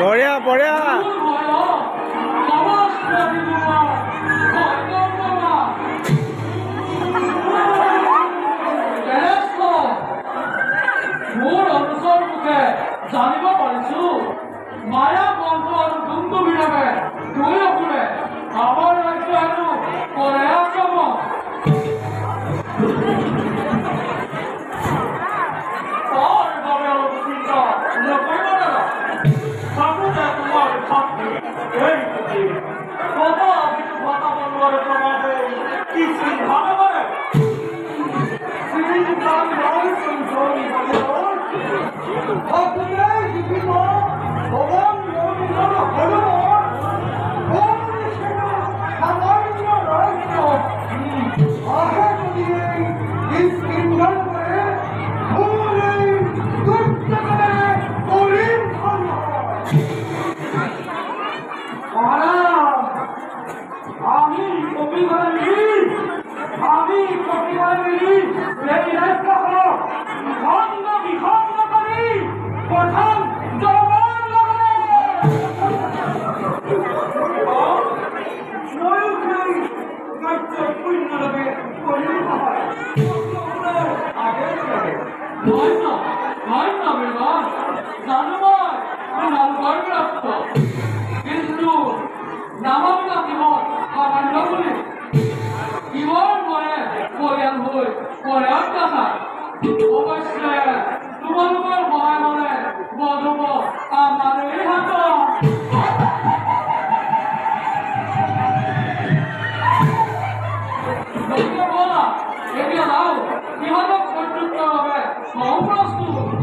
বঢ়িয়া বঢ়িয়া জানিব পাৰিছো মায়া বন্ধ আৰু দুন্দু বিৰাগে দুয়ো ফুৰে আমাৰ ৰাজ্য আৰু কৰে আক্ৰমণ তাৰ বাবে অলপ চিন্তা নকৰিব দাদা থাকোঁতে তোমাৰ ভাবি এই কথা কিছু কথা বলোৱাৰ প্ৰভাৱে কি চিন্তা নকৰে আমি কপিবারে মিলি এই রাজ্য খণ্ড বিখণ্ড করি প্রথম জনগণ লড়ে কিন্তু নামটা কিহত সামান্য বুলি কিহৰ মৰে পৰিয়াল হৈ কৰে অত্যাচাৰ অৱশ্যে তোমালোকৰ সহায় হলে বধ হব আমাৰ এই হাতত বলা এতিয়া যাওঁ সিহঁতক প্ৰত্যুত্তৰ বাবে সৌ প্ৰস্তুত